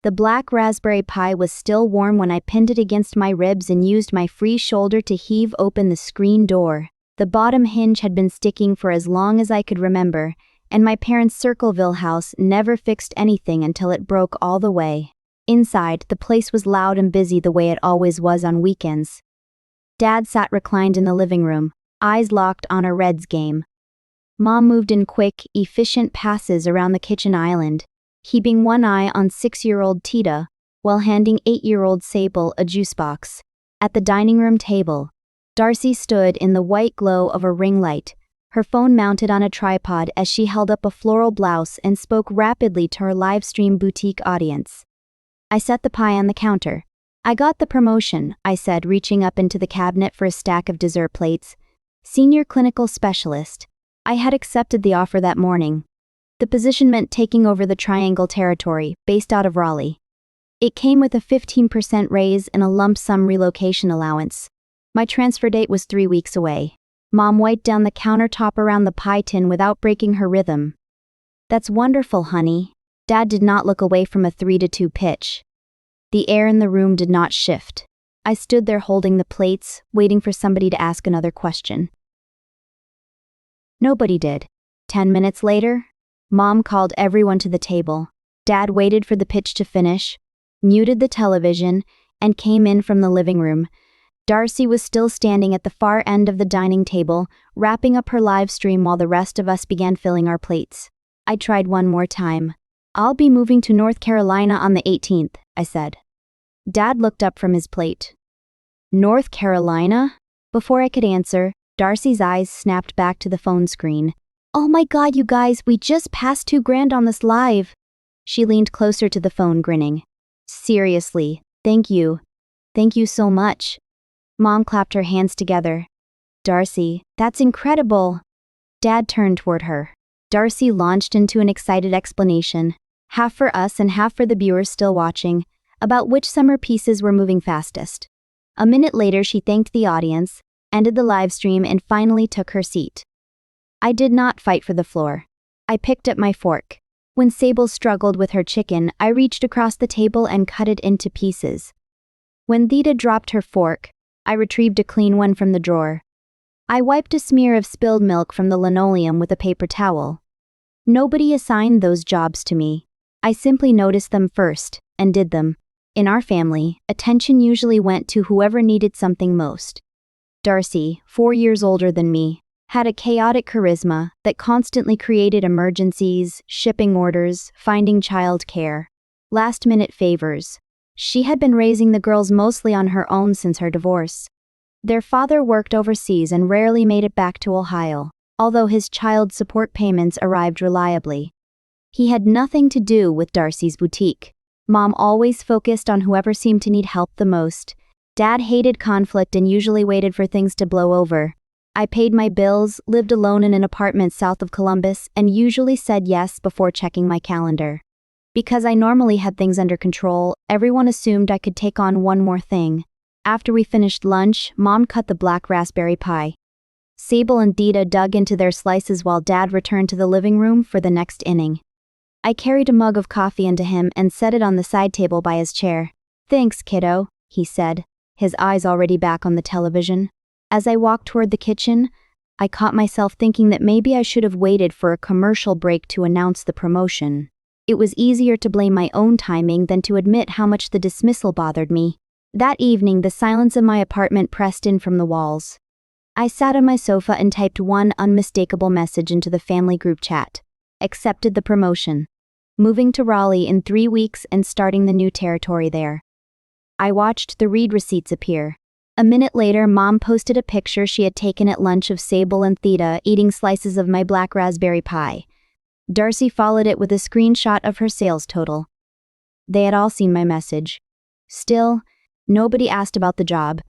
The black raspberry pie was still warm when I pinned it against my ribs and used my free shoulder to heave open the screen door. The bottom hinge had been sticking for as long as I could remember, and my parents' Circleville house never fixed anything until it broke all the way. Inside, the place was loud and busy the way it always was on weekends. Dad sat reclined in the living room, eyes locked on a Reds game. Mom moved in quick, efficient passes around the kitchen island, keeping one eye on 6-year-old Tita, while handing 8-year-old Sable a juice box. At the dining room table, Darcy stood in the white glow of a ring light, her phone mounted on a tripod as she held up a floral blouse and spoke rapidly to her live stream boutique audience. I set the pie on the counter. "I got the promotion," I said, reaching up into the cabinet for a stack of dessert plates. "Senior clinical specialist." I had accepted the offer that morning. The position meant taking over the Triangle territory, based out of Raleigh. It came with a 15% raise and a lump sum relocation allowance. My transfer date was 3 weeks away. Mom wiped down the countertop around the pie tin without breaking her rhythm. "That's wonderful, honey." Dad did not look away from a 3-2 pitch. The air in the room did not shift. I stood there holding the plates, waiting for somebody to ask another question. Nobody did. 10 minutes later, Mom called everyone to the table. Dad waited for the pitch to finish, muted the television, and came in from the living room. Darcy was still standing at the far end of the dining table, wrapping up her live stream while the rest of us began filling our plates. I tried one more time. "I'll be moving to North Carolina on the 18th, I said. Dad looked up from his plate. "North Carolina?" Before I could answer, Darcy's eyes snapped back to the phone screen. "Oh my God, you guys, we just passed $2,000 on this live." She leaned closer to the phone, grinning. "Seriously, thank you. Thank you so much." Mom clapped her hands together. "Darcy, that's incredible." Dad turned toward her. Darcy launched into an excited explanation, half for us and half for the viewers still watching, about which summer pieces were moving fastest. A minute later, she thanked the audience, ended the live stream, and finally took her seat. I did not fight for the floor. I picked up my fork. When Sable struggled with her chicken, I reached across the table and cut it into pieces. When Theta dropped her fork, I retrieved a clean one from the drawer. I wiped a smear of spilled milk from the linoleum with a paper towel. Nobody assigned those jobs to me. I simply noticed them first, and did them. In our family, attention usually went to whoever needed something most. Darcy, 4 years older than me, had a chaotic charisma that constantly created emergencies, shipping orders, finding child care, last-minute favors. She had been raising the girls mostly on her own since her divorce. Their father worked overseas and rarely made it back to Ohio, although his child support payments arrived reliably. He had nothing to do with Darcy's boutique. Mom always focused on whoever seemed to need help the most. Dad hated conflict and usually waited for things to blow over. I paid my bills, lived alone in an apartment south of Columbus, and usually said yes before checking my calendar. Because I normally had things under control, everyone assumed I could take on one more thing. After we finished lunch, Mom cut the black raspberry pie. Sable and Dita dug into their slices while Dad returned to the living room for the next inning. I carried a mug of coffee into him and set it on the side table by his chair. "Thanks, kiddo," he said, his eyes already back on the television. As I walked toward the kitchen, I caught myself thinking that maybe I should have waited for a commercial break to announce the promotion. It was easier to blame my own timing than to admit how much the dismissal bothered me. That evening, the silence of my apartment pressed in from the walls. I sat on my sofa and typed one unmistakable message into the family group chat. Accepted the promotion. Moving to Raleigh in 3 weeks and starting the new territory there. I watched the read receipts appear. A minute later, Mom posted a picture she had taken at lunch of Sable and Theta eating slices of my black raspberry pie. Darcy followed it with a screenshot of her sales total. They had all seen my message. Still, nobody asked about the job.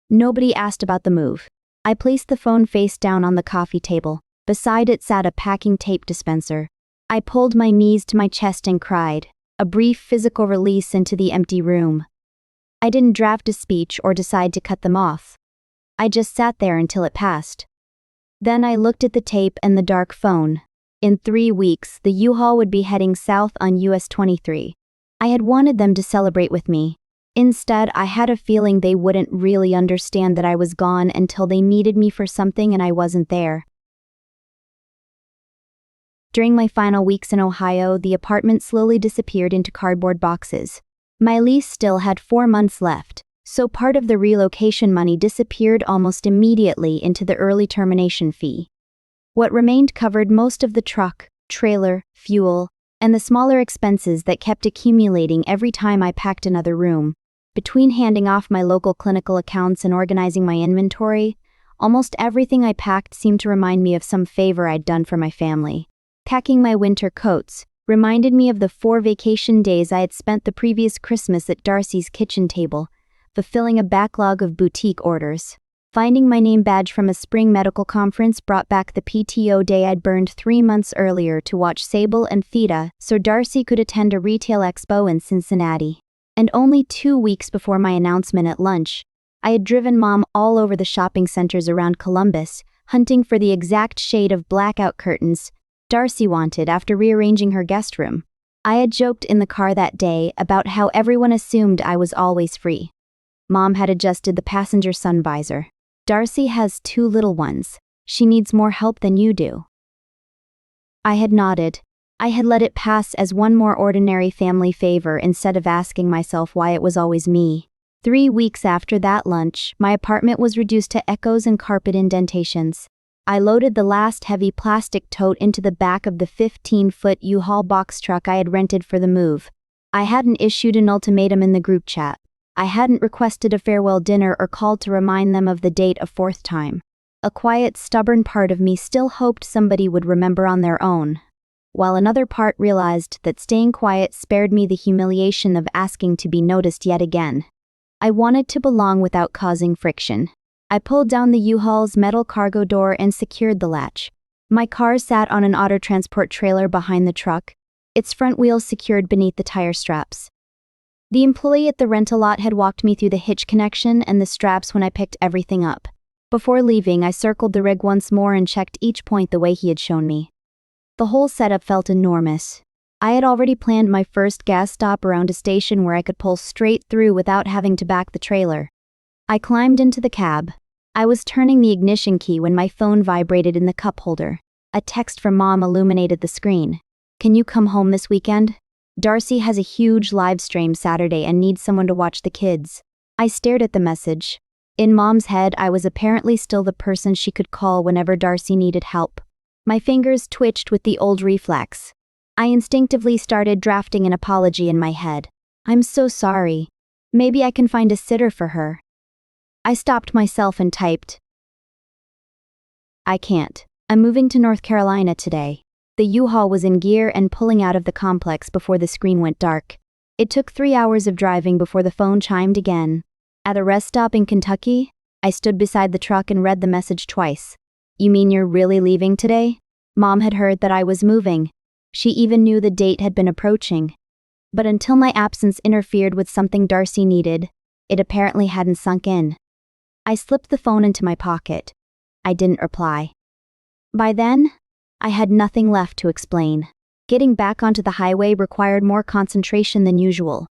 Nobody asked about the move. I placed the phone face down on the coffee table. Beside it sat a packing tape dispenser. I pulled my knees to my chest and cried, a brief physical release into the empty room. I didn't draft a speech or decide to cut them off. I just sat there until it passed. Then I looked at the tape and the dark phone. In 3 weeks, the U-Haul would be heading south on US 23. I had wanted them to celebrate with me. Instead, I had a feeling they wouldn't really understand that I was gone until they needed me for something and I wasn't there. During my final weeks in Ohio, the apartment slowly disappeared into cardboard boxes. My lease still had 4 months left, so part of the relocation money disappeared almost immediately into the early termination fee. What remained covered most of the truck, trailer, fuel, and the smaller expenses that kept accumulating every time I packed another room. Between handing off my local clinical accounts and organizing my inventory, almost everything I packed seemed to remind me of some favor I'd done for my family. Packing my winter coats reminded me of the 4 vacation days I had spent the previous Christmas at Darcy's kitchen table, fulfilling a backlog of boutique orders. Finding my name badge from a spring medical conference brought back the PTO day I'd burned 3 months earlier to watch Sable and Theta so Darcy could attend a retail expo in Cincinnati. And only 2 weeks before my announcement at lunch, I had driven Mom all over the shopping centers around Columbus, hunting for the exact shade of blackout curtains Darcy wanted after rearranging her guest room. I had joked in the car that day about how everyone assumed I was always free. Mom had adjusted the passenger sun visor. Darcy has 2 little ones. She needs more help than you do. I had nodded. I had let it pass as one more ordinary family favor instead of asking myself why it was always me. 3 weeks after that lunch, my apartment was reduced to echoes and carpet indentations. I loaded the last heavy plastic tote into the back of the 15-foot U-Haul box truck I had rented for the move. I hadn't issued an ultimatum in the group chat. I hadn't requested a farewell dinner or called to remind them of the date a 4th time. A quiet, stubborn part of me still hoped somebody would remember on their own, while another part realized that staying quiet spared me the humiliation of asking to be noticed yet again. I wanted to belong without causing friction. I pulled down the U-Haul's metal cargo door and secured the latch. My car sat on an auto transport trailer behind the truck, its front wheels secured beneath the tire straps. The employee at the rental lot had walked me through the hitch connection and the straps when I picked everything up. Before leaving, I circled the rig once more and checked each point the way he had shown me. The whole setup felt enormous. I had already planned my first gas stop around a station where I could pull straight through without having to back the trailer. I climbed into the cab. I was turning the ignition key when my phone vibrated in the cup holder. A text from Mom illuminated the screen. "Can you come home this weekend? Darcy has a huge live stream Saturday and needs someone to watch the kids." I stared at the message. In Mom's head, I was apparently still the person she could call whenever Darcy needed help. My fingers twitched with the old reflex. I instinctively started drafting an apology in my head. "I'm so sorry. Maybe I can find a sitter for her." I stopped myself and typed, "I can't. I'm moving to North Carolina today." The U-Haul was in gear and pulling out of the complex before the screen went dark. It took 3 hours of driving before the phone chimed again. At a rest stop in Kentucky, I stood beside the truck and read the message twice. "You mean you're really leaving today?" Mom had heard that I was moving. She even knew the date had been approaching. But until my absence interfered with something Darcy needed, it apparently hadn't sunk in. I slipped the phone into my pocket. I didn't reply. By then, I had nothing left to explain. Getting back onto the highway required more concentration than usual.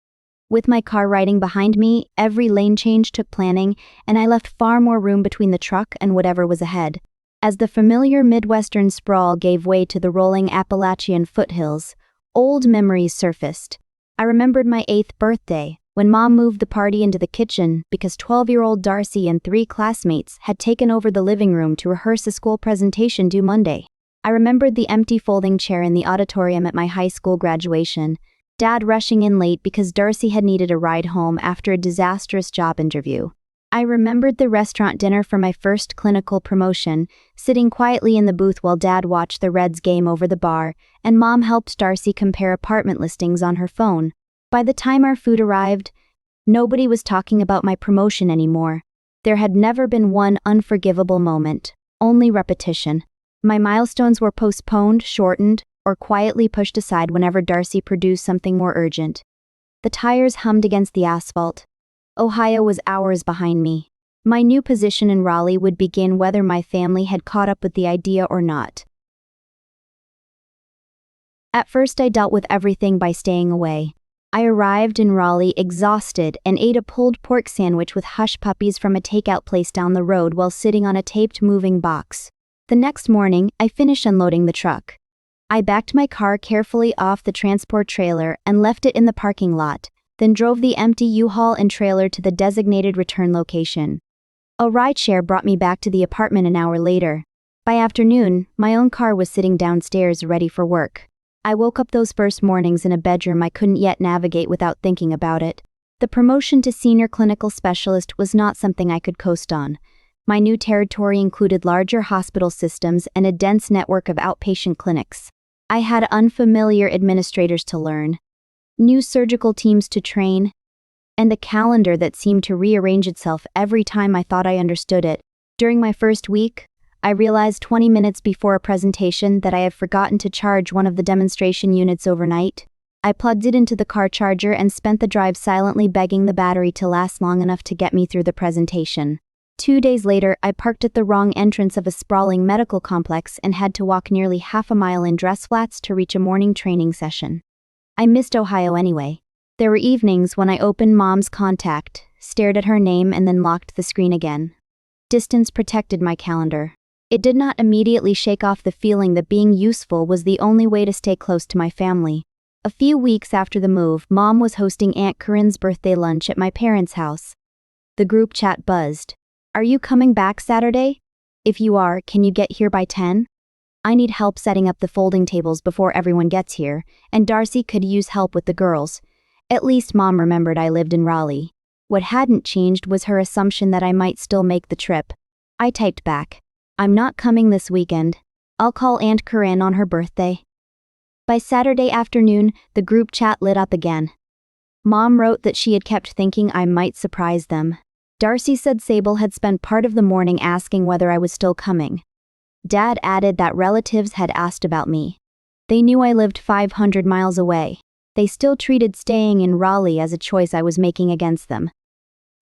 With my car riding behind me, every lane change took planning, and I left far more room between the truck and whatever was ahead. As the familiar Midwestern sprawl gave way to the rolling Appalachian foothills, old memories surfaced. I remembered my 8th birthday, when Mom moved the party into the kitchen because 12-year-old Darcy and 3 classmates had taken over the living room to rehearse a school presentation due Monday. I remembered the empty folding chair in the auditorium at my high school graduation, Dad rushing in late because Darcy had needed a ride home after a disastrous job interview. I remembered the restaurant dinner for my first clinical promotion, sitting quietly in the booth while Dad watched the Reds game over the bar, and Mom helped Darcy compare apartment listings on her phone. By the time our food arrived, nobody was talking about my promotion anymore. There had never been one unforgivable moment, only repetition. My milestones were postponed, shortened, or quietly pushed aside whenever Darcy produced something more urgent. The tires hummed against the asphalt. Ohio was hours behind me. My new position in Raleigh would begin whether my family had caught up with the idea or not. At first, I dealt with everything by staying away. I arrived in Raleigh exhausted and ate a pulled pork sandwich with hush puppies from a takeout place down the road while sitting on a taped moving box. The next morning, I finished unloading the truck. I backed my car carefully off the transport trailer and left it in the parking lot, then drove the empty U-Haul and trailer to the designated return location. A rideshare brought me back to the apartment an hour later. By afternoon, my own car was sitting downstairs ready for work. I woke up those first mornings in a bedroom I couldn't yet navigate without thinking about it. The promotion to senior clinical specialist was not something I could coast on. My new territory included larger hospital systems and a dense network of outpatient clinics. I had unfamiliar administrators to learn, new surgical teams to train, and a calendar that seemed to rearrange itself every time I thought I understood it. During my first week, I realized 20 minutes before a presentation that I had forgotten to charge one of the demonstration units overnight. I plugged it into the car charger and spent the drive silently begging the battery to last long enough to get me through the presentation. 2 days later, I parked at the wrong entrance of a sprawling medical complex and had to walk nearly half a mile in dress flats to reach a morning training session. I missed Ohio anyway. There were evenings when I opened Mom's contact, stared at her name and then locked the screen again. Distance protected my calendar. It did not immediately shake off the feeling that being useful was the only way to stay close to my family. A few weeks after the move, Mom was hosting Aunt Corinne's birthday lunch at my parents' house. The group chat buzzed. "Are you coming back Saturday? If you are, can you get here by 10? I need help setting up the folding tables before everyone gets here, and Darcy could use help with the girls." At least Mom remembered I lived in Raleigh. What hadn't changed was her assumption that I might still make the trip. I typed back, "I'm not coming this weekend. I'll call Aunt Corinne on her birthday." By Saturday afternoon, the group chat lit up again. Mom wrote that she had kept thinking I might surprise them. Darcy said Sable had spent part of the morning asking whether I was still coming. Dad added that relatives had asked about me. They knew I lived 500 miles away. They still treated staying in Raleigh as a choice I was making against them.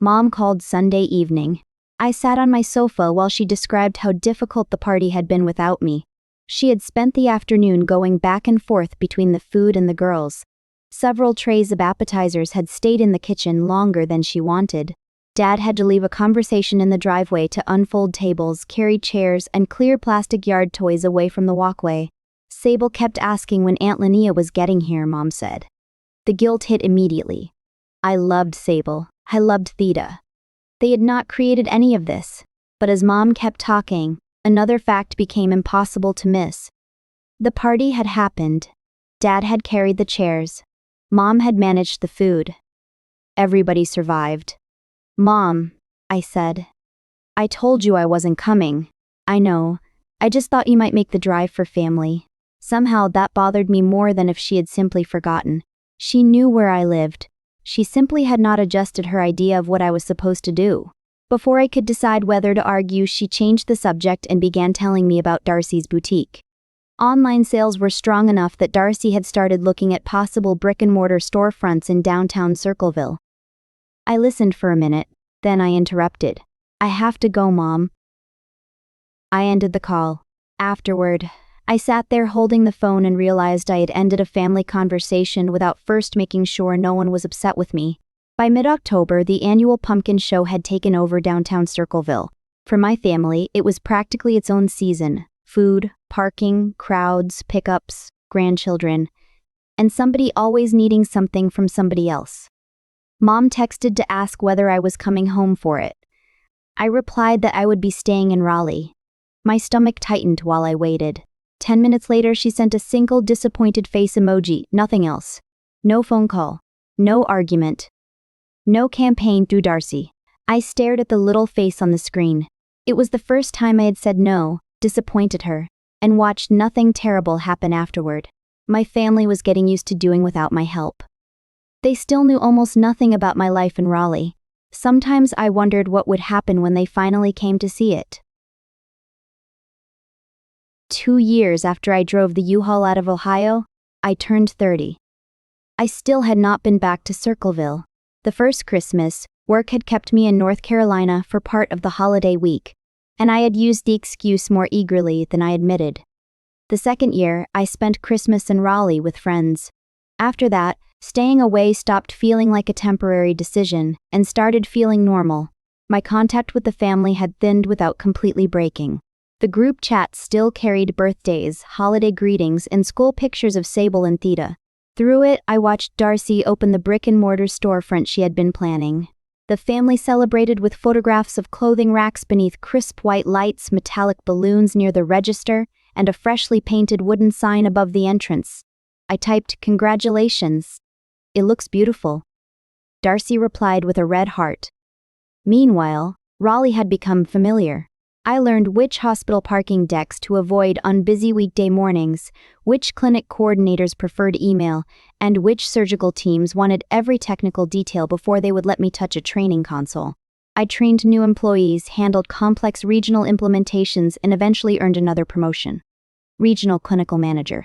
Mom called Sunday evening. I sat on my sofa while she described how difficult the party had been without me. She had spent the afternoon going back and forth between the food and the girls. Several trays of appetizers had stayed in the kitchen longer than she wanted. Dad had to leave a conversation in the driveway to unfold tables, carry chairs, and clear plastic yard toys away from the walkway. Sable kept asking when Aunt Linnea was getting here, Mom said. The guilt hit immediately. I loved Sable. I loved Theta. They had not created any of this. But as Mom kept talking, another fact became impossible to miss. The party had happened. Dad had carried the chairs. Mom had managed the food. Everybody survived. "Mom," I said. "I told you I wasn't coming." "I know. I just thought you might make the drive for family." Somehow that bothered me more than if she had simply forgotten. She knew where I lived. She simply had not adjusted her idea of what I was supposed to do. Before I could decide whether to argue, she changed the subject and began telling me about Darcy's boutique. Online sales were strong enough that Darcy had started looking at possible brick-and-mortar storefronts in downtown Circleville. I listened for a minute, then I interrupted. "I have to go, Mom." I ended the call. Afterward, I sat there holding the phone and realized I had ended a family conversation without first making sure no one was upset with me. By mid-October, the annual pumpkin show had taken over downtown Circleville. For my family, it was practically its own season. Food, parking, crowds, pickups, grandchildren, and somebody always needing something from somebody else. Mom texted to ask whether I was coming home for it. I replied that I would be staying in Raleigh. My stomach tightened while I waited. 10 minutes later, she sent a single disappointed face emoji, nothing else. No phone call. No argument. No campaign through Darcy. I stared at the little face on the screen. It was the first time I had said no, disappointed her, and watched nothing terrible happen afterward. My family was getting used to doing without my help. They still knew almost nothing about my life in Raleigh. Sometimes I wondered what would happen when they finally came to see it. 2 years after I drove the U-Haul out of Ohio, I turned 30. I still had not been back to Circleville. The first Christmas, work had kept me in North Carolina for part of the holiday week, and I had used the excuse more eagerly than I admitted. The second year, I spent Christmas in Raleigh with friends. After that, Staying away stopped feeling like a temporary decision and started feeling normal. My contact with the family had thinned without completely breaking. The group chat still carried birthdays, holiday greetings, and school pictures of Sable and Theta. Through it, I watched Darcy open the brick-and-mortar storefront she had been planning. The family celebrated with photographs of clothing racks beneath crisp white lights, metallic balloons near the register, and a freshly painted wooden sign above the entrance. I typed, "Congratulations. It looks beautiful." Darcy replied with a red heart. Meanwhile, Raleigh had become familiar. I learned which hospital parking decks to avoid on busy weekday mornings, which clinic coordinators preferred email, and which surgical teams wanted every technical detail before they would let me touch a training console. I trained new employees, handled complex regional implementations, and eventually earned another promotion. Regional Clinical Manager.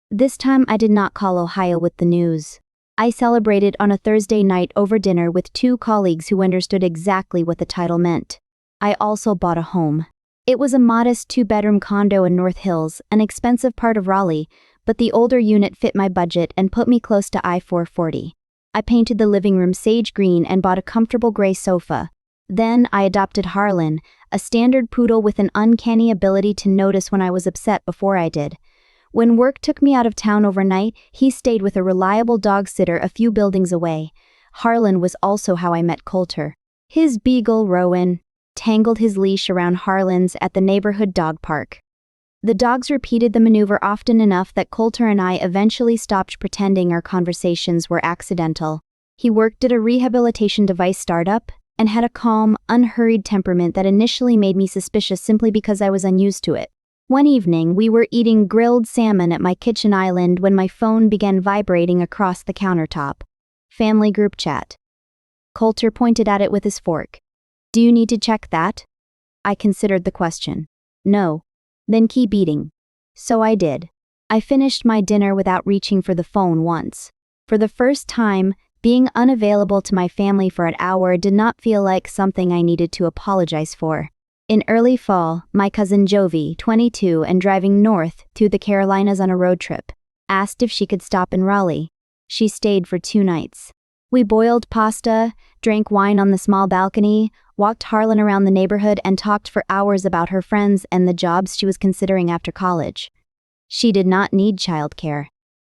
This time I did not call Ohio with the news. I celebrated on a Thursday night over dinner with two colleagues who understood exactly what the title meant. I also bought a home. It was a modest 2-bedroom condo in North Hills, an expensive part of Raleigh, but the older unit fit my budget and put me close to I-440. I painted the living room sage green and bought a comfortable gray sofa. Then I adopted Harlan, a standard poodle with an uncanny ability to notice when I was upset before I did. When work took me out of town overnight, he stayed with a reliable dog sitter a few buildings away. Harlan was also how I met Coulter. His beagle, Rowan, tangled his leash around Harlan's at the neighborhood dog park. The dogs repeated the maneuver often enough that Coulter and I eventually stopped pretending our conversations were accidental. He worked at a rehabilitation device startup and had a calm, unhurried temperament that initially made me suspicious simply because I was unused to it. One evening, we were eating grilled salmon at my kitchen island when my phone began vibrating across the countertop. Family group chat. Coulter pointed at it with his fork. "Do you need to check that?" I considered the question. "No." "Then keep eating." So I did. I finished my dinner without reaching for the phone once. For the first time, being unavailable to my family for an hour did not feel like something I needed to apologize for. In early fall, my cousin Jovi, 22 and driving north through the Carolinas on a road trip, asked if she could stop in Raleigh. She stayed for 2 nights. We boiled pasta, drank wine on the small balcony, walked Harlan around the neighborhood, and talked for hours about her friends and the jobs she was considering after college. She did not need childcare.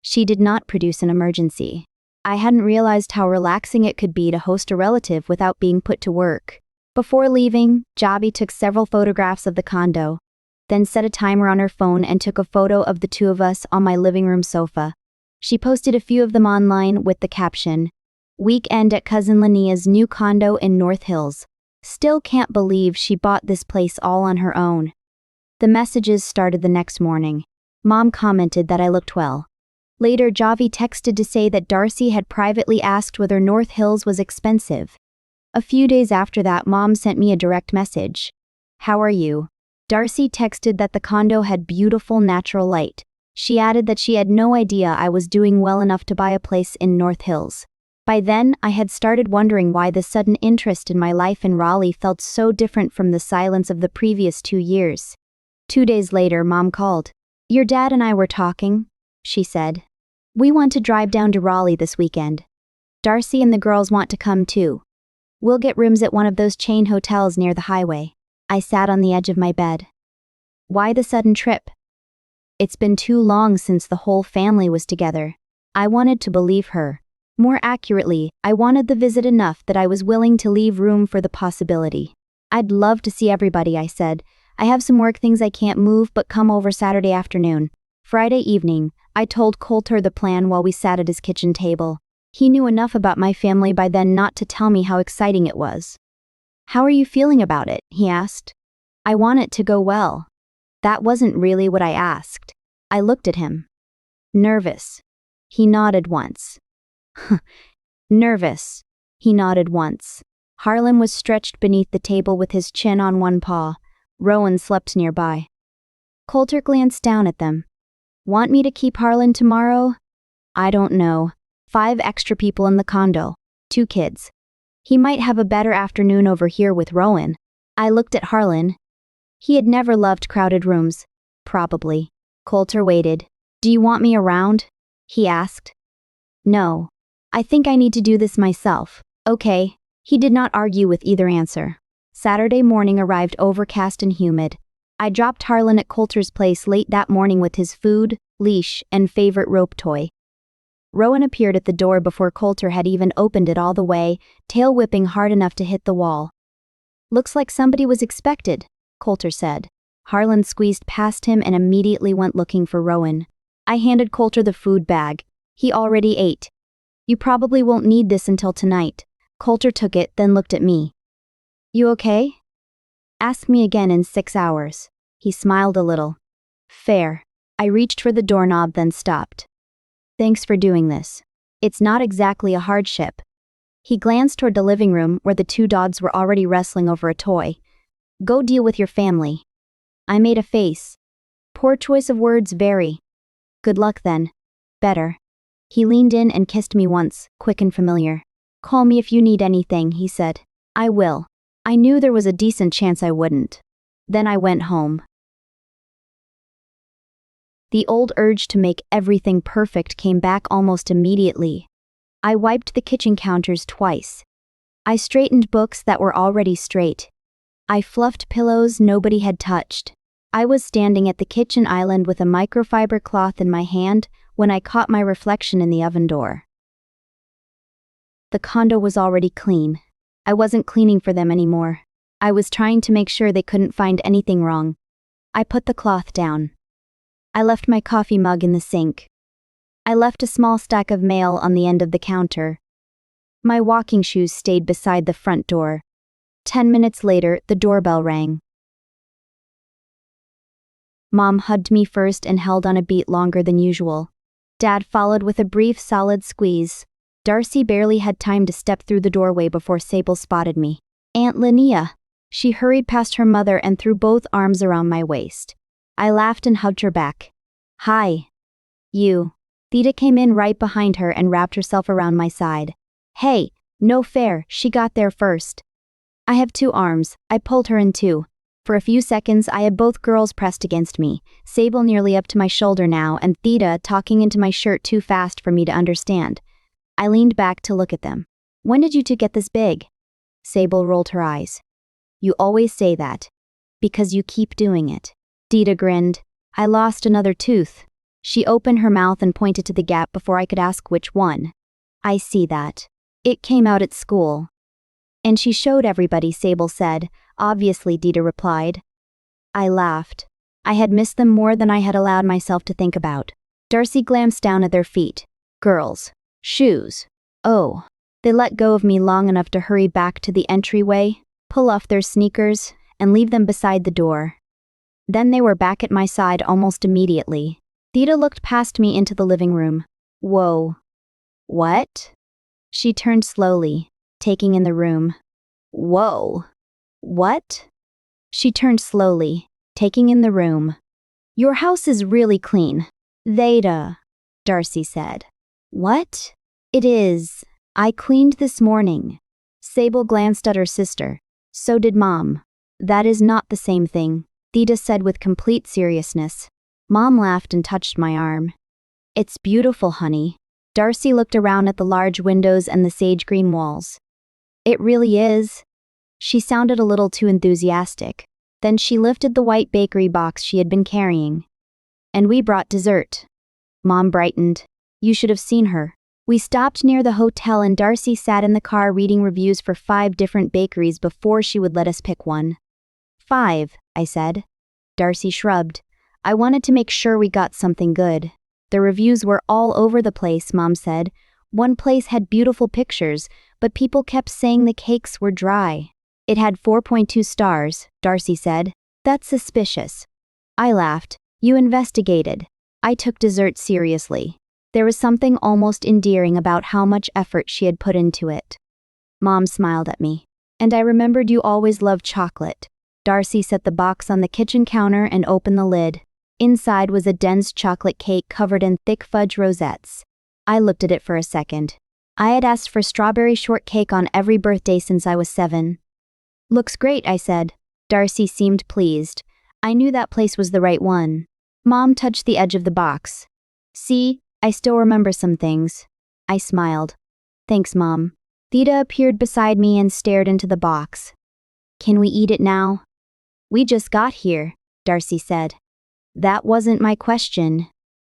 She did not produce an emergency. I hadn't realized how relaxing it could be to host a relative without being put to work. Before leaving, Javi took several photographs of the condo, then set a timer on her phone and took a photo of the two of us on my living room sofa. She posted a few of them online with the caption, "Weekend at cousin Linnea's new condo in North Hills. Still can't believe she bought this place all on her own." The messages started the next morning. Mom commented that I looked well. Later, Javi texted to say that Darcy had privately asked whether North Hills was expensive. A few days after that, Mom sent me a direct message. "How are you?" Darcy texted that the condo had beautiful natural light. She added that she had no idea I was doing well enough to buy a place in North Hills. By then, I had started wondering why the sudden interest in my life in Raleigh felt so different from the silence of the previous 2 years. 2 days later, Mom called. "Your dad and I were talking," she said. "We want to drive down to Raleigh this weekend. Darcy and the girls want to come too. We'll get rooms at one of those chain hotels near the highway." I sat on the edge of my bed. Why the sudden trip? It's been too long since the whole family was together. I wanted to believe her. More accurately, I wanted the visit enough that I was willing to leave room for the possibility. "I'd love to see everybody," I said. "I have some work things I can't move, but come over Saturday afternoon." Friday evening, I told Coulter the plan while we sat at his kitchen table. He knew enough about my family by then not to tell me how exciting it was. "How are you feeling about it?" he asked. "I want it to go well." That wasn't really what I asked. I looked at him. "Nervous." He nodded once. "Nervous." He nodded once. Harlan was stretched beneath the table with his chin on one paw. Rowan slept nearby. Coulter glanced down at them. "Want me to keep Harlan tomorrow?" "I don't know. 5 extra people in the condo. 2 kids. He might have a better afternoon over here with Rowan." I looked at Harlan. He had never loved crowded rooms. Probably. Coulter waited. "Do you want me around?" he asked. No. I think I need to do this myself. Okay. He did not argue with either answer. Saturday morning arrived overcast and humid. I dropped Harlan at Coulter's place late that morning with his food, leash, and favorite rope toy. Rowan appeared at the door before Coulter had even opened it all the way, tail whipping hard enough to hit the wall. Looks like somebody was expected, Coulter said. Harlan squeezed past him and immediately went looking for Rowan. I handed Coulter the food bag. He already ate. You probably won't need this until tonight. Coulter took it, then looked at me. You okay? Ask me again in 6 hours. He smiled a little. Fair. I reached for the doorknob, then stopped. Thanks for doing this. It's not exactly a hardship. He glanced toward the living room where the 2 dogs were already wrestling over a toy. Go deal with your family. I made a face. Poor choice of words, very. Good luck then. Better. He leaned in and kissed me once, quick and familiar. Call me if you need anything, he said. I will. I knew there was a decent chance I wouldn't. Then I went home. The old urge to make everything perfect came back almost immediately. I wiped the kitchen counters twice. I straightened books that were already straight. I fluffed pillows nobody had touched. I was standing at the kitchen island with a microfiber cloth in my hand when I caught my reflection in the oven door. The condo was already clean. I wasn't cleaning for them anymore. I was trying to make sure they couldn't find anything wrong. I put the cloth down. I left my coffee mug in the sink. I left a small stack of mail on the end of the counter. My walking shoes stayed beside the front door. 10 minutes later, the doorbell rang. Mom hugged me first and held on a beat longer than usual. Dad followed with a brief, solid squeeze. Darcy barely had time to step through the doorway before Sable spotted me. Aunt Linnea. She hurried past her mother and threw both arms around my waist. I laughed and hugged her back. Hi. You. Theta came in right behind her and wrapped herself around my side. Hey, no fair, she got there first. I have 2 arms, I pulled her in 2. For a few seconds I had both girls pressed against me, Sable nearly up to my shoulder now and Theta talking into my shirt too fast for me to understand. I leaned back to look at them. When did you 2 get this big? Sable rolled her eyes. You always say that. Because you keep doing it. Theta grinned. I lost another tooth. She opened her mouth and pointed to the gap before I could ask which one. I see that. It came out at school. And she showed everybody, Sable said. Obviously, Theta replied. I laughed. I had missed them more than I had allowed myself to think about. Darcy glanced down at their feet. Girls. Shoes. Oh. They let go of me long enough to hurry back to the entryway, pull off their sneakers, and leave them beside the door. Then they were back at my side almost immediately. Theta looked past me into the living room. Whoa. What? She turned slowly, taking in the room. Whoa. What? She turned slowly, taking in the room. Your house is really clean. Theta, Darcy said. What? It is. I cleaned this morning. Sable glanced at her sister. So did Mom. That is not the same thing, Theta said with complete seriousness. Mom laughed and touched my arm. It's beautiful, honey. Darcy looked around at the large windows and the sage green walls. It really is. She sounded a little too enthusiastic. Then she lifted the white bakery box she had been carrying. And we brought dessert. Mom brightened. You should have seen her. We stopped near the hotel and Darcy sat in the car reading reviews for 5 different bakeries before she would let us pick one. 5, I said. Darcy shrugged. I wanted to make sure we got something good. The reviews were all over the place, Mom said. One place had beautiful pictures, but people kept saying the cakes were dry. It had 4.2 stars, Darcy said. That's suspicious. I laughed. You investigated. I took dessert seriously. There was something almost endearing about how much effort she had put into it. Mom smiled at me. And I remembered you always loved chocolate. Darcy set the box on the kitchen counter and opened the lid. Inside was a dense chocolate cake covered in thick fudge rosettes. I looked at it for a second. I had asked for strawberry shortcake on every birthday since I was 7. Looks great, I said. Darcy seemed pleased. I knew that place was the right one. Mom touched the edge of the box. See, I still remember some things. I smiled. Thanks, Mom. Theta appeared beside me and stared into the box. Can we eat it now? We just got here, Darcy said. That wasn't my question.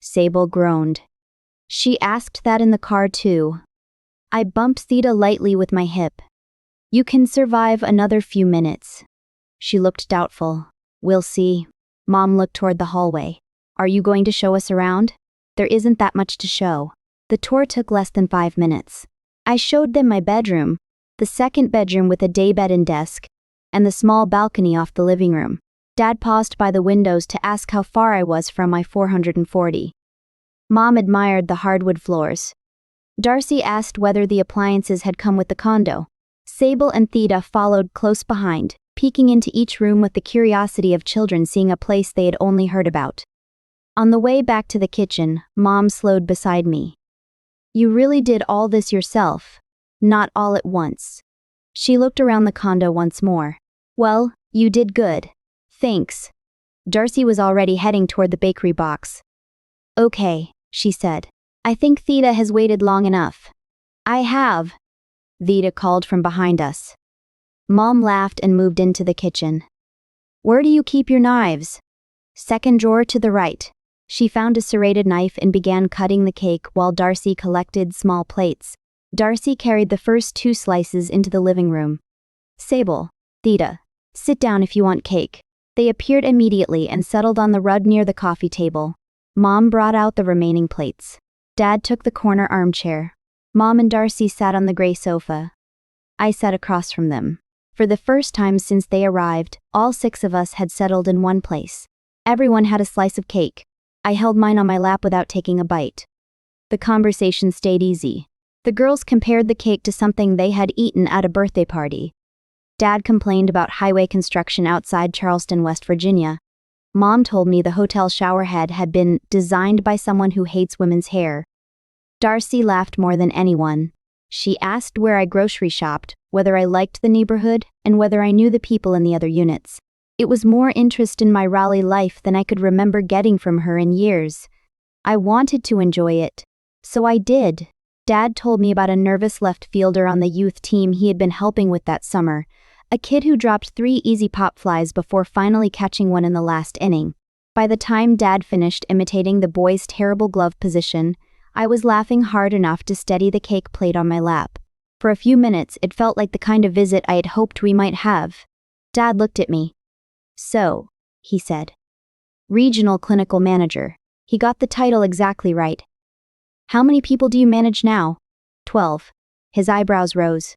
Sable groaned. She asked that in the car too. I bumped Theta lightly with my hip. You can survive another few minutes. She looked doubtful. We'll see. Mom looked toward the hallway. Are you going to show us around? There isn't that much to show. The tour took less than 5 minutes. I showed them my bedroom, the second bedroom with a daybed and desk, and the small balcony off the living room. Dad paused by the windows to ask how far I was from my 440. Mom admired the hardwood floors. Darcy asked whether the appliances had come with the condo. Sable and Theta followed close behind, peeking into each room with the curiosity of children seeing a place they had only heard about. On the way back to the kitchen, Mom slowed beside me. You really did all this yourself, not all at once. She looked around the condo once more. Well, you did good. Thanks. Darcy was already heading toward the bakery box. Okay, she said. I think Theta has waited long enough. I have. Theta called from behind us. Mom laughed and moved into the kitchen. Where do you keep your knives? Second drawer to the right. She found a serrated knife and began cutting the cake while Darcy collected small plates. Darcy carried the first 2 slices into the living room. Sable, Theta, sit down if you want cake. They appeared immediately and settled on the rug near the coffee table. Mom brought out the remaining plates. Dad took the corner armchair. Mom and Darcy sat on the gray sofa. I sat across from them. For the first time since they arrived, all 6 of us had settled in one place. Everyone had a slice of cake. I held mine on my lap without taking a bite. The conversation stayed easy. The girls compared the cake to something they had eaten at a birthday party. Dad complained about highway construction outside Charleston, West Virginia. Mom told me the hotel showerhead had been designed by someone who hates women's hair. Darcy laughed more than anyone. She asked where I grocery shopped, whether I liked the neighborhood, and whether I knew the people in the other units. It was more interest in my Raleigh life than I could remember getting from her in years. I wanted to enjoy it, so I did. Dad told me about a nervous left fielder on the youth team he had been helping with that summer, a kid who dropped 3 easy pop flies before finally catching one in the last inning. By the time Dad finished imitating the boy's terrible glove position, I was laughing hard enough to steady the cake plate on my lap. For a few minutes, it felt like the kind of visit I had hoped we might have. Dad looked at me. So, he said. Regional clinical manager. He got the title exactly right. How many people do you manage now? 12. His eyebrows rose.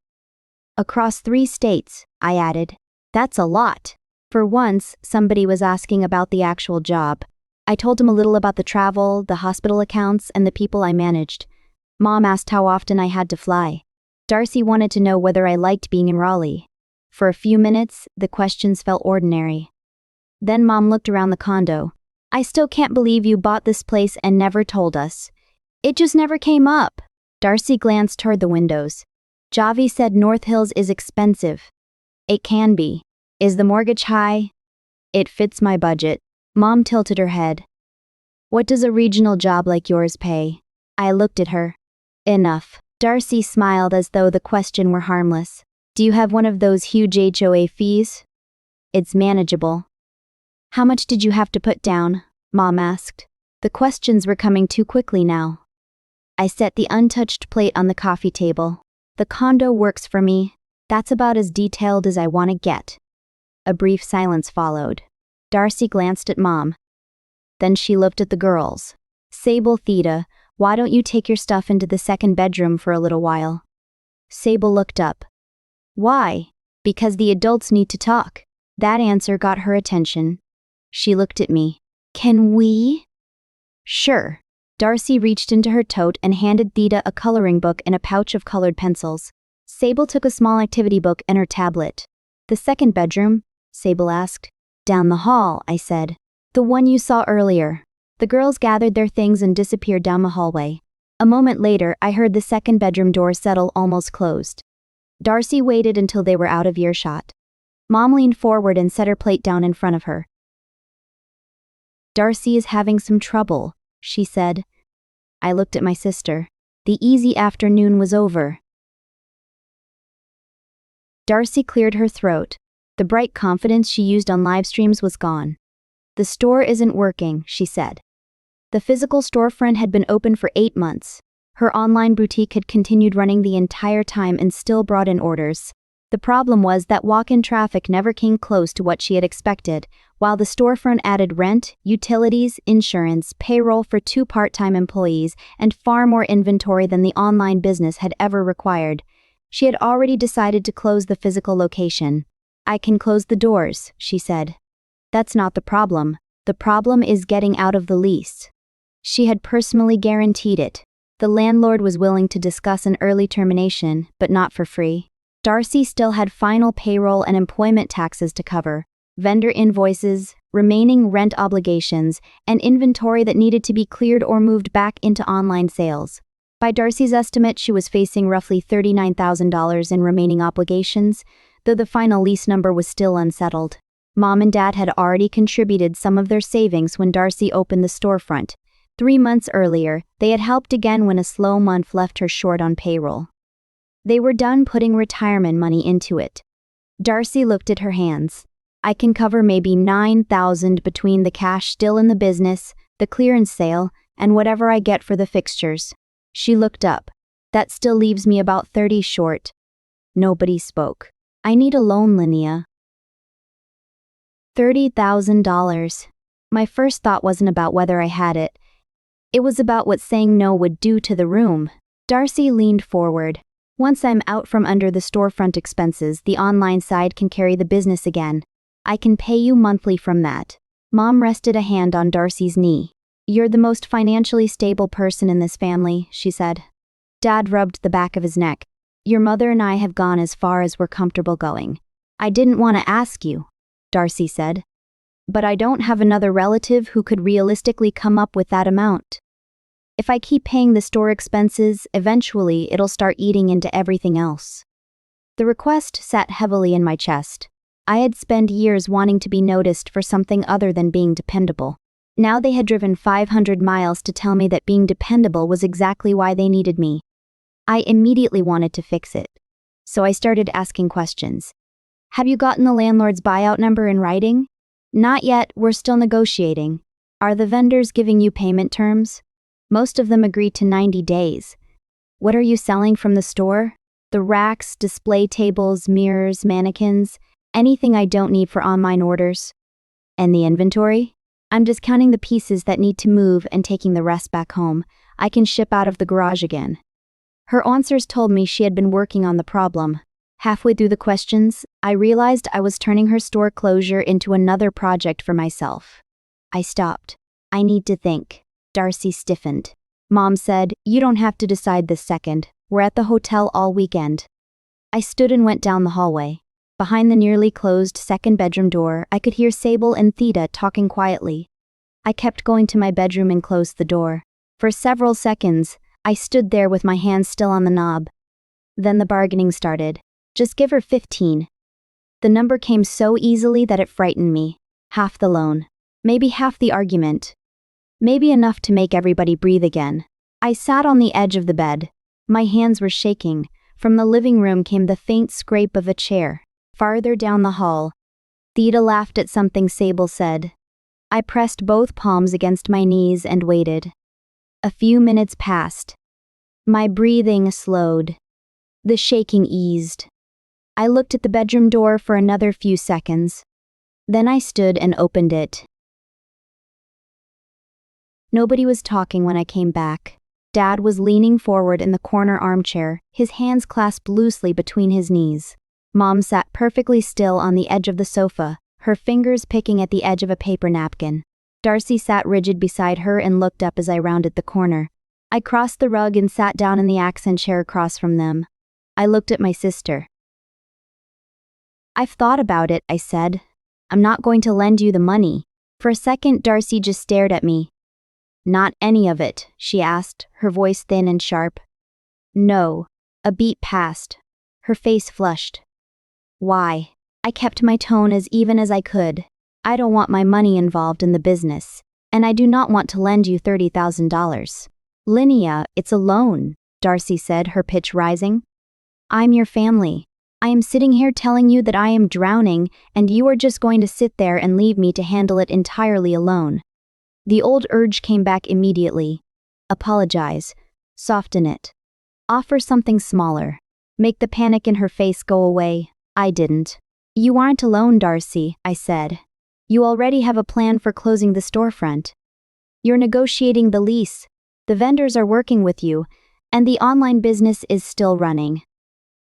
Across 3 states, I added. That's a lot. For once, somebody was asking about the actual job. I told him a little about the travel, the hospital accounts, and the people I managed. Mom asked how often I had to fly. Darcy wanted to know whether I liked being in Raleigh. For a few minutes, the questions felt ordinary. Then Mom looked around the condo. I still can't believe you bought this place and never told us. It just never came up. Darcy glanced toward the windows. Javi said North Hills is expensive. It can be. Is the mortgage high? It fits my budget. Mom tilted her head. What does a regional job like yours pay? I looked at her. Enough. Darcy smiled as though the question were harmless. Do you have one of those huge HOA fees? It's manageable. How much did you have to put down? Mom asked. The questions were coming too quickly now. I set the untouched plate on the coffee table. The condo works for me. That's about as detailed as I want to get. A brief silence followed. Darcy glanced at Mom. Then she looked at the girls. Sable, Theta, why don't you take your stuff into the second bedroom for a little while? Sable looked up. Why? Because the adults need to talk. That answer got her attention. She looked at me. Can we? Sure. Darcy reached into her tote and handed Theta a coloring book and a pouch of colored pencils. Sable took a small activity book and her tablet. The second bedroom? Sable asked. Down the hall, I said. The one you saw earlier. The girls gathered their things and disappeared down the hallway. A moment later, I heard the second bedroom door settle almost closed. Darcy waited until they were out of earshot. Mom leaned forward and set her plate down in front of her. Darcy is having some trouble, she said. I looked at my sister. The easy afternoon was over. Darcy cleared her throat. The bright confidence she used on live streams was gone. The store isn't working, she said. The physical storefront had been open for 8 months. Her online boutique had continued running the entire time and still brought in orders. The problem was that walk-in traffic never came close to what she had expected, while the storefront added rent, utilities, insurance, payroll for 2 part-time employees, and far more inventory than the online business had ever required. She had already decided to close the physical location. "I can close the doors," she said. "That's not the problem. The problem is getting out of the lease." She had personally guaranteed it. The landlord was willing to discuss an early termination, but not for free. Darcy still had final payroll and employment taxes to cover, vendor invoices, remaining rent obligations, and inventory that needed to be cleared or moved back into online sales. By Darcy's estimate, she was facing roughly $39,000 in remaining obligations, though the final lease number was still unsettled. Mom and Dad had already contributed some of their savings when Darcy opened the storefront. 3 months earlier, they had helped again when a slow month left her short on payroll. They were done putting retirement money into it. Darcy looked at her hands. "I can cover maybe $9,000 between the cash still in the business, the clearance sale, and whatever I get for the fixtures." She looked up. "That still leaves me about 30 short." Nobody spoke. "I need a loan, Linnea." $30,000. My first thought wasn't about whether I had it. It was about what saying no would do to the room. Darcy leaned forward. "Once I'm out from under the storefront expenses, the online side can carry the business again. I can pay you monthly from that." Mom rested a hand on Darcy's knee. "You're the most financially stable person in this family," she said. Dad rubbed the back of his neck. "Your mother and I have gone as far as we're comfortable going." "I didn't want to ask you," Darcy said. "But I don't have another relative who could realistically come up with that amount. If I keep paying the store expenses, eventually it'll start eating into everything else." The request sat heavily in my chest. I had spent years wanting to be noticed for something other than being dependable. Now they had driven 500 miles to tell me that being dependable was exactly why they needed me. I immediately wanted to fix it. So I started asking questions. "Have you gotten the landlord's buyout number in writing?" "Not yet, we're still negotiating." "Are the vendors giving you payment terms?" "Most of them agreed to 90 days. "What are you selling from the store?" "The racks, display tables, mirrors, mannequins, anything I don't need for online orders." "And the inventory?" "I'm discounting the pieces that need to move and taking the rest back home. I can ship out of the garage again." Her answers told me she had been working on the problem. Halfway through the questions, I realized I was turning her store closure into another project for myself. I stopped. "I need to think." Darcy stiffened. Mom said, "You don't have to decide this second. We're at the hotel all weekend." I stood and went down the hallway. Behind the nearly closed second bedroom door, I could hear Sable and Theta talking quietly. I kept going to my bedroom and closed the door. For several seconds, I stood there with my hands still on the knob. Then the bargaining started. "Just give her 15. The number came so easily that it frightened me. Half the loan. Maybe half the argument. Maybe enough to make everybody breathe again. I sat on the edge of the bed. My hands were shaking. From the living room came the faint scrape of a chair. Farther down the hall, Theta laughed at something Sable said. I pressed both palms against my knees and waited. A few minutes passed. My breathing slowed. The shaking eased. I looked at the bedroom door for another few seconds. Then I stood and opened it. Nobody was talking when I came back. Dad was leaning forward in the corner armchair, his hands clasped loosely between his knees. Mom sat perfectly still on the edge of the sofa, her fingers picking at the edge of a paper napkin. Darcy sat rigid beside her and looked up as I rounded the corner. I crossed the rug and sat down in the accent chair across from them. I looked at my sister. I've thought about it, I said. I'm not going to lend you the money. For a second, Darcy just stared at me. Not any of it, she asked, her voice thin and sharp. No. A beat passed. Her face flushed. Why? I kept my tone as even as I could. I don't want my money involved in the business, and I do not want to lend you $30,000. Linnea, it's a loan, Darcy said, her pitch rising. I'm your family. I am sitting here telling you that I am drowning, and you are just going to sit there and leave me to handle it entirely alone. The old urge came back immediately. Apologize. Soften it. Offer something smaller. Make the panic in her face go away. I didn't. You aren't alone, Darcy, I said. You already have a plan for closing the storefront. You're negotiating the lease. The vendors are working with you, and the online business is still running.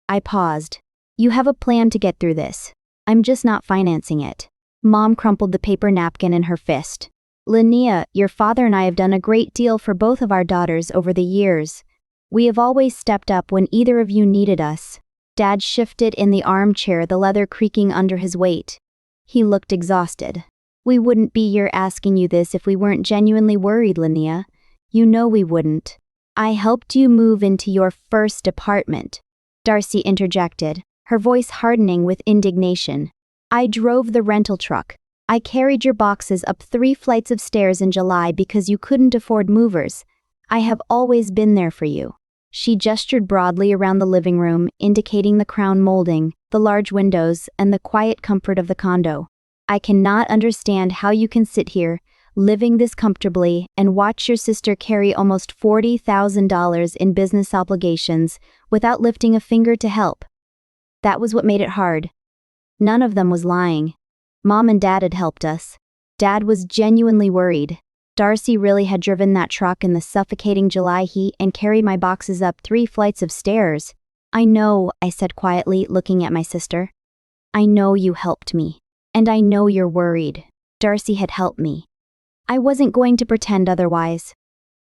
I paused. You have a plan to get through this. I'm just not financing it. Mom crumpled the paper napkin in her fist. Linnea, your father and I have done a great deal for both of our daughters over the years. We have always stepped up when either of you needed us. Dad shifted in the armchair, the leather creaking under his weight. He looked exhausted. We wouldn't be here asking you this if we weren't genuinely worried, Linnea. You know we wouldn't. I helped you move into your first apartment. Darcy interjected, her voice hardening with indignation. I drove the rental truck. I carried your boxes up 3 flights of stairs in July because you couldn't afford movers. I have always been there for you. She gestured broadly around the living room, indicating the crown molding, the large windows, and the quiet comfort of the condo. I cannot understand how you can sit here, living this comfortably, and watch your sister carry almost $40,000 in business obligations without lifting a finger to help. That was what made it hard. None of them was lying. Mom and Dad had helped us. Dad was genuinely worried. Darcy really had driven that truck in the suffocating July heat and carried my boxes up 3 flights of stairs. I know, I said quietly, looking at my sister. I know you helped me. And I know you're worried. Darcy had helped me. I wasn't going to pretend otherwise.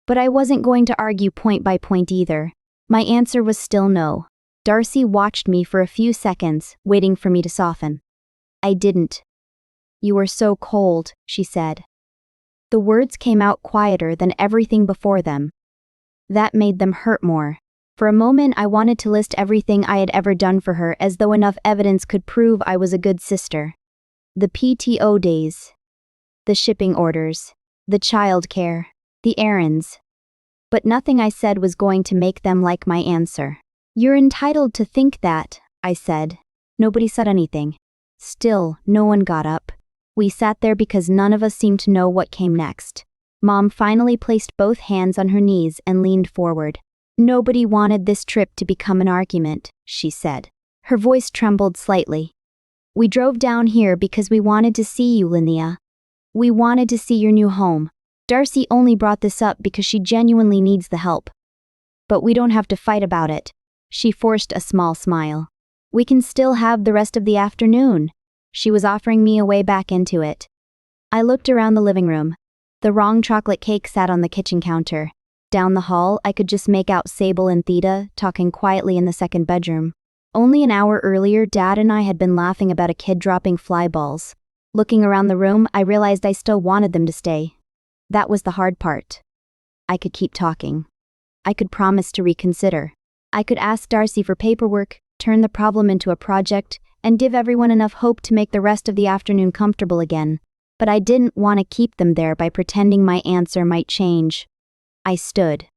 But I wasn't going to argue point by point either. My answer was still no. Darcy watched me for a few seconds, waiting for me to soften. I didn't. You were so cold, she said. The words came out quieter than everything before them. That made them hurt more. For a moment I wanted to list everything I had ever done for her as though enough evidence could prove I was a good sister. The PTO days. The shipping orders. The childcare. The errands. But nothing I said was going to make them like my answer. You're entitled to think that, I said. Nobody said anything. Still, no one got up. We sat there because none of us seemed to know what came next. Mom finally placed both hands on her knees and leaned forward. Nobody wanted this trip to become an argument, she said. Her voice trembled slightly. We drove down here because we wanted to see you, Linnea. We wanted to see your new home. Darcy only brought this up because she genuinely needs the help. But we don't have to fight about it. She forced a small smile. We can still have the rest of the afternoon. She was offering me a way back into it. I looked around the living room. The wrong chocolate cake sat on the kitchen counter. Down the hall, I could just make out Sable and Theta talking quietly in the second bedroom. Only an hour earlier, Dad and I had been laughing about a kid dropping fly balls. Looking around the room, I realized I still wanted them to stay. That was the hard part. I could keep talking. I could promise to reconsider. I could ask Darcy for paperwork, turn the problem into a project, and give everyone enough hope to make the rest of the afternoon comfortable again. But I didn't want to keep them there by pretending my answer might change. I stood.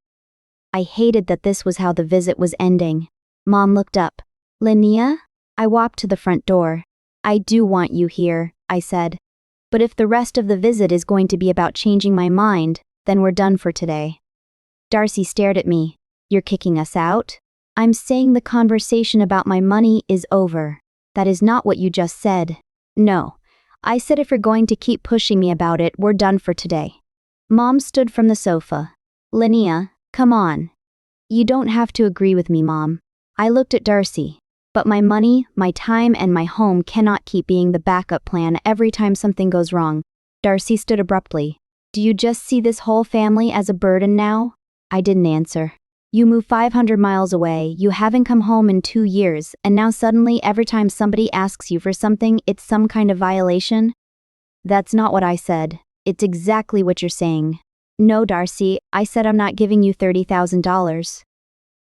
I hated that this was how the visit was ending. Mom looked up. Linnea? I walked to the front door. I do want you here, I said. But if the rest of the visit is going to be about changing my mind, then we're done for today. Darcy stared at me. You're kicking us out? I'm saying the conversation about my money is over. That is not what you just said. No. I said if you're going to keep pushing me about it, we're done for today. Mom stood from the sofa. Linnea, come on. You don't have to agree with me, Mom. I looked at Darcy. But my money, my time, and my home cannot keep being the backup plan every time something goes wrong. Darcy stood abruptly. Do you just see this whole family as a burden now? I didn't answer. You moved 500 miles away, you haven't come home in 2 years, and now suddenly every time somebody asks you for something, it's some kind of violation? That's not what I said. It's exactly what you're saying. No, Darcy, I said I'm not giving you $30,000.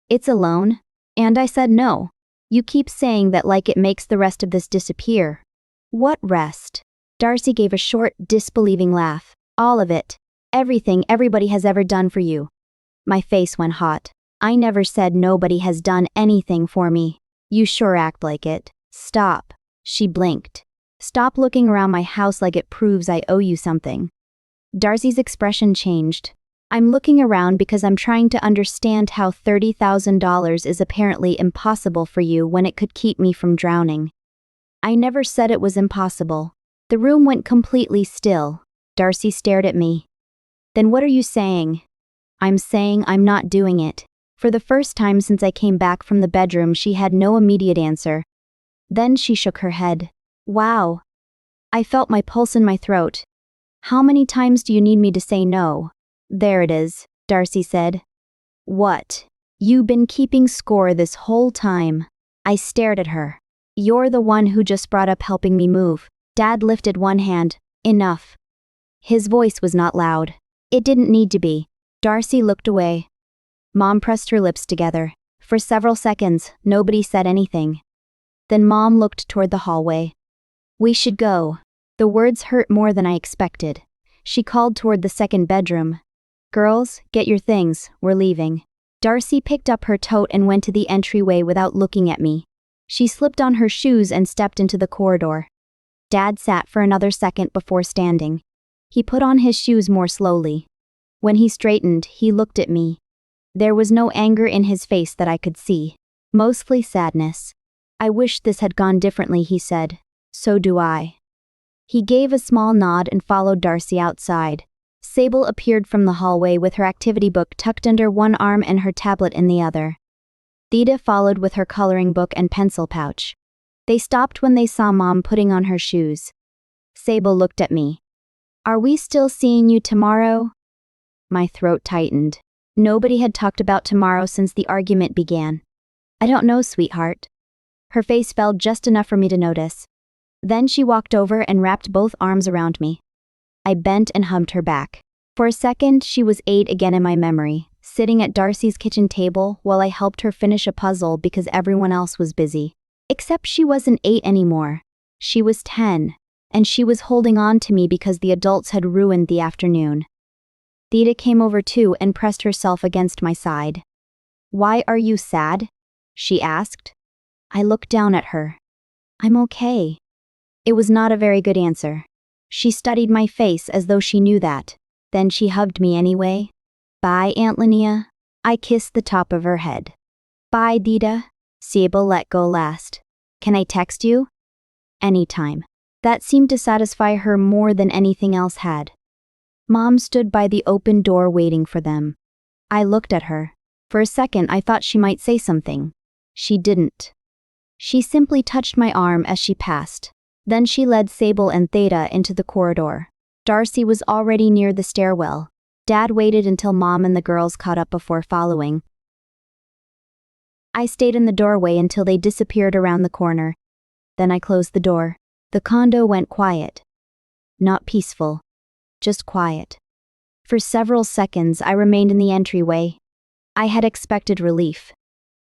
It's a loan. And I said no. You keep saying that like it makes the rest of this disappear. What rest? Darcy gave a short, disbelieving laugh. All of it. Everything everybody has ever done for you. My face went hot. I never said nobody has done anything for me. You sure act like it. Stop. She blinked. Stop looking around my house like it proves I owe you something. Darcy's expression changed. I'm looking around because I'm trying to understand how $30,000 is apparently impossible for you when it could keep me from drowning. I never said it was impossible. The room went completely still. Darcy stared at me. Then what are you saying? I'm saying I'm not doing it. For the first time since I came back from the bedroom, she had no immediate answer. Then she shook her head. Wow. I felt my pulse in my throat. How many times do you need me to say no? There it is, Darcy said. What? You been keeping score this whole time? I stared at her. You're the one who just brought up helping me move. Dad lifted one hand. Enough. His voice was not loud. It didn't need to be. Darcy looked away. Mom pressed her lips together. For several seconds, nobody said anything. Then Mom looked toward the hallway. We should go. The words hurt more than I expected. She called toward the second bedroom. Girls, get your things, we're leaving. Darcy picked up her tote and went to the entryway without looking at me. She slipped on her shoes and stepped into the corridor. Dad sat for another second before standing. He put on his shoes more slowly. When he straightened, he looked at me. There was no anger in his face that I could see. Mostly sadness. I wish this had gone differently, he said. So do I. He gave a small nod and followed Darcy outside. Sable appeared from the hallway with her activity book tucked under one arm and her tablet in the other. Theda followed with her coloring book and pencil pouch. They stopped when they saw Mom putting on her shoes. Sable looked at me. Are we still seeing you tomorrow? My throat tightened. Nobody had talked about tomorrow since the argument began. I don't know, sweetheart. Her face fell just enough for me to notice. Then she walked over and wrapped both arms around me. I bent and humped her back. For a second, she was 8 again in my memory, sitting at Darcy's kitchen table while I helped her finish a puzzle because everyone else was busy. Except she wasn't 8 anymore. She was 10, and she was holding on to me because the adults had ruined the afternoon. Theda came over too and pressed herself against my side. Why are you sad? She asked. I looked down at her. I'm okay. It was not a very good answer. She studied my face as though she knew that. Then she hugged me anyway. Bye, Aunt Linnea. I kissed the top of her head. Bye, Theda. Sable let go last. Can I text you? Anytime. That seemed to satisfy her more than anything else had. Mom stood by the open door waiting for them. I looked at her. For a second I thought she might say something. She didn't. She simply touched my arm as she passed. Then she led Sable and Theda into the corridor. Darcy was already near the stairwell. Dad waited until Mom and the girls caught up before following. I stayed in the doorway until they disappeared around the corner. Then I closed the door. The condo went quiet. Not peaceful. Just quiet. For several seconds I remained in the entryway. I had expected relief.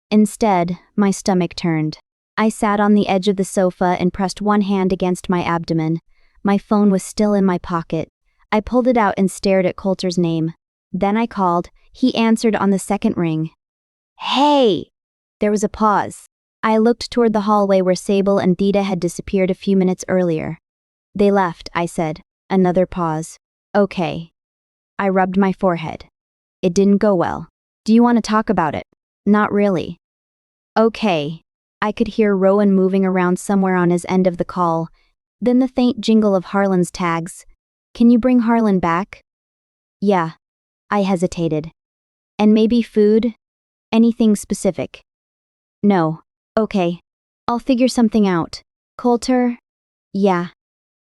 Instead, my stomach turned. I sat on the edge of the sofa and pressed one hand against my abdomen. My phone was still in my pocket. I pulled it out and stared at Coulter's name. Then I called. He answered on the second ring. Hey! There was a pause. I looked toward the hallway where Sable and Theda had disappeared a few minutes earlier. They left, I said. Another pause. Okay. I rubbed my forehead. It didn't go well. Do you want to talk about it? Not really. Okay. I could hear Rowan moving around somewhere on his end of the call, then the faint jingle of Harlan's tags. Can you bring Harlan back? Yeah. I hesitated. And maybe food? Anything specific? No. Okay. I'll figure something out. Coulter? Yeah.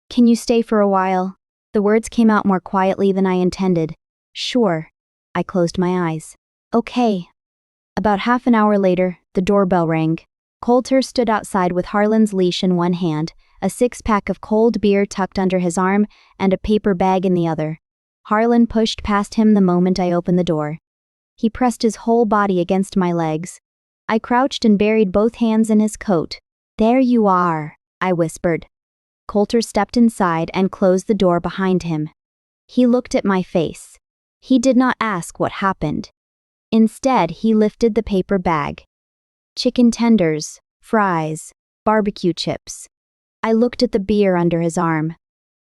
Can you stay for a while? The words came out more quietly than I intended. Sure. I closed my eyes. Okay. About half an hour later, the doorbell rang. Coulter stood outside with Harlan's leash in one hand, a 6-pack of cold beer tucked under his arm, and a paper bag in the other. Harlan pushed past him the moment I opened the door. He pressed his whole body against my legs. I crouched and buried both hands in his coat. There you are, I whispered. Coulter stepped inside and closed the door behind him. He looked at my face. He did not ask what happened. Instead, he lifted the paper bag. Chicken tenders, fries, barbecue chips. I looked at the beer under his arm.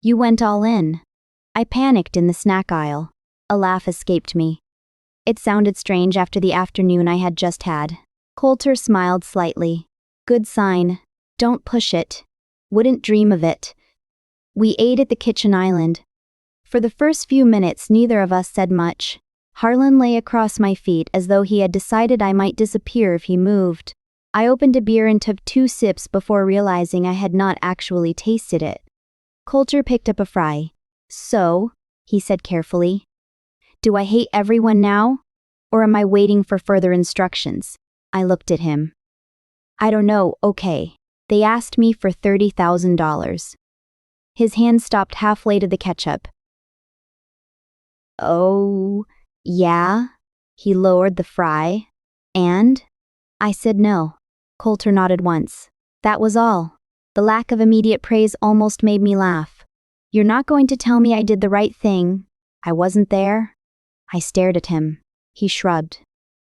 You went all in. I panicked in the snack aisle. A laugh escaped me. It sounded strange after the afternoon I had just had. Coulter smiled slightly. Good sign. Don't push it. Wouldn't dream of it. We ate at the kitchen island. For the first few minutes, neither of us said much. Harlan lay across my feet as though he had decided I might disappear if he moved. I opened a beer and took 2 sips before realizing I had not actually tasted it. Coulter picked up a fry. So, he said carefully, do I hate everyone now? Or am I waiting for further instructions? I looked at him. I don't know, okay. They asked me for $30,000. His hand stopped halfway to the ketchup. Oh, yeah? He lowered the fry. And? I said no. Coulter nodded once. That was all. The lack of immediate praise almost made me laugh. You're not going to tell me I did the right thing? I wasn't there? I stared at him. He shrugged.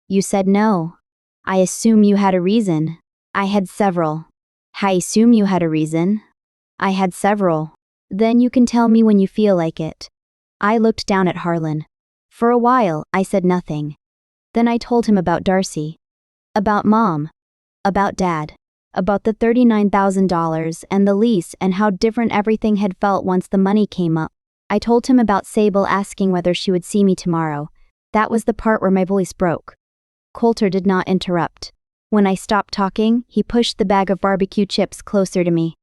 You said no. I assume you had a reason. I had several. I assume you had a reason. I had several. Then you can tell me when you feel like it. I looked down at Harlan. For a while, I said nothing. Then I told him about Darcy. About Mom. About Dad. About the $39,000 and the lease and how different everything had felt once the money came up. I told him about Sable asking whether she would see me tomorrow. That was the part where my voice broke. Coulter did not interrupt. When I stopped talking, he pushed the bag of barbecue chips closer to me.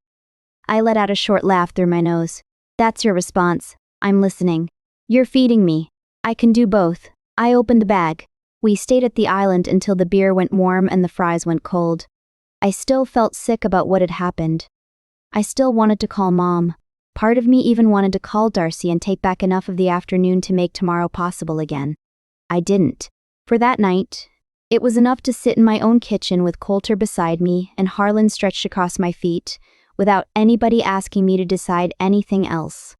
I let out a short laugh through my nose. That's your response. I'm listening. You're feeding me. I can do both. I opened the bag. We stayed at the island until the beer went warm and the fries went cold. I still felt sick about what had happened. I still wanted to call Mom. Part of me even wanted to call Darcy and take back enough of the afternoon to make tomorrow possible again. I didn't. For that night, it was enough to sit in my own kitchen with Coulter beside me and Harlan stretched across my feet, without anybody asking me to decide anything else.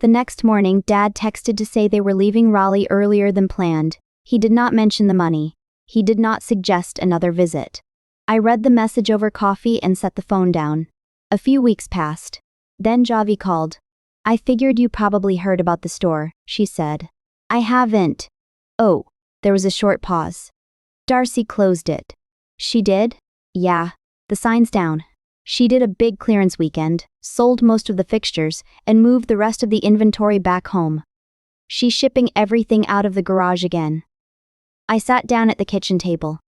The next morning, Dad texted to say they were leaving Raleigh earlier than planned. He did not mention the money. He did not suggest another visit. I read the message over coffee and set the phone down. A few weeks passed. Then Javi called. I figured you probably heard about the store, she said. I haven't. Oh, there was a short pause. Darcy closed it. She did? Yeah. The sign's down. She did a big clearance weekend, sold most of the fixtures, and moved the rest of the inventory back home. She's shipping everything out of the garage again. I sat down at the kitchen table.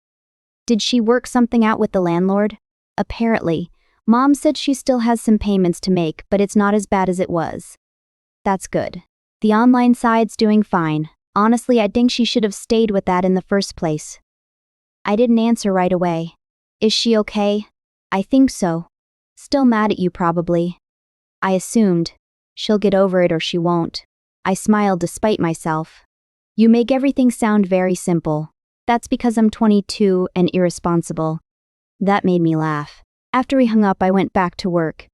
Did she work something out with the landlord? Apparently. Mom said she still has some payments to make, but it's not as bad as it was. That's good. The online side's doing fine. Honestly, I think she should have stayed with that in the first place. I didn't answer right away. Is she okay? I think so. Still mad at you probably. I assumed. She'll get over it or she won't. I smiled despite myself. You make everything sound very simple. That's because I'm 22 and irresponsible. That made me laugh. After we hung up, I went back to work.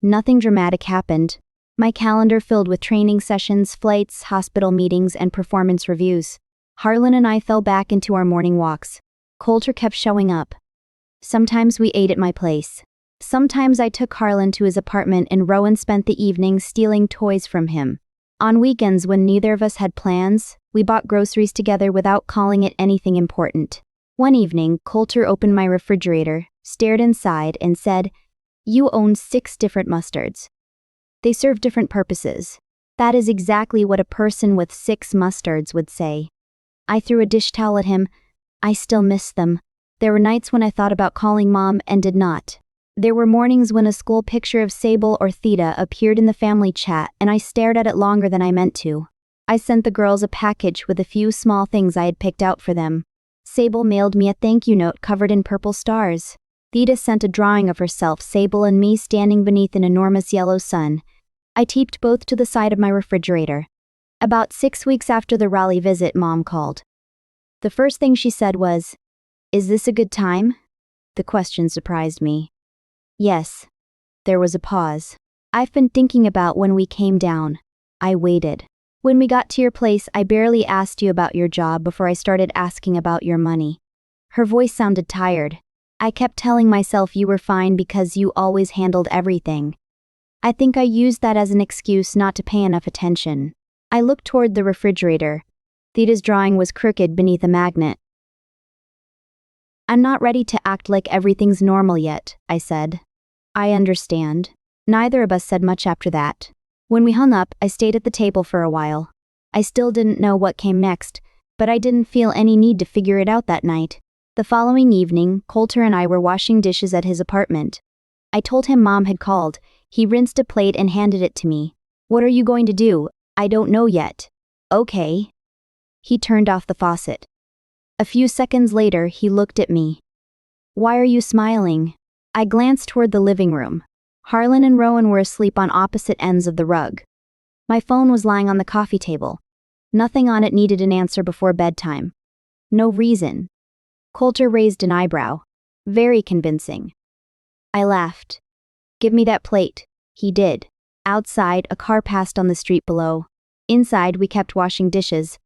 Nothing dramatic happened. My calendar filled with training sessions, flights, hospital meetings, and performance reviews. Harlan and I fell back into our morning walks. Coulter kept showing up. Sometimes we ate at my place. Sometimes I took Harlan to his apartment and Rowan spent the evening stealing toys from him. On weekends when neither of us had plans, we bought groceries together without calling it anything important. One evening, Coulter opened my refrigerator, stared inside, and said, "You own 6 different mustards. They serve different purposes." That is exactly what a person with 6 mustards would say. I threw a dish towel at him. I still miss them. There were nights when I thought about calling Mom and did not. There were mornings when a school picture of Sable or Theta appeared in the family chat and I stared at it longer than I meant to. I sent the girls a package with a few small things I had picked out for them. Sable mailed me a thank you note covered in purple stars. Theta sent a drawing of herself, Sable and me standing beneath an enormous yellow sun. I taped both to the side of my refrigerator. About 6 weeks after the Raleigh visit, Mom called. The first thing she said was, "Is this a good time?" The question surprised me. Yes. There was a pause. I've been thinking about when we came down. I waited. When we got to your place, I barely asked you about your job before I started asking about your money. Her voice sounded tired. I kept telling myself you were fine because you always handled everything. I think I used that as an excuse not to pay enough attention. I looked toward the refrigerator. Theta's drawing was crooked beneath a magnet. I'm not ready to act like everything's normal yet, I said. I understand. Neither of us said much after that. When we hung up, I stayed at the table for a while. I still didn't know what came next, but I didn't feel any need to figure it out that night. The following evening, Coulter and I were washing dishes at his apartment. I told him Mom had called. He rinsed a plate and handed it to me. What are you going to do? I don't know yet. Okay. He turned off the faucet. A few seconds later, he looked at me. Why are you smiling? I glanced toward the living room. Harlan and Rowan were asleep on opposite ends of the rug. My phone was lying on the coffee table. Nothing on it needed an answer before bedtime. No reason. Coulter raised an eyebrow. Very convincing. I laughed. Give me that plate. He did. Outside, a car passed on the street below. Inside, we kept washing dishes.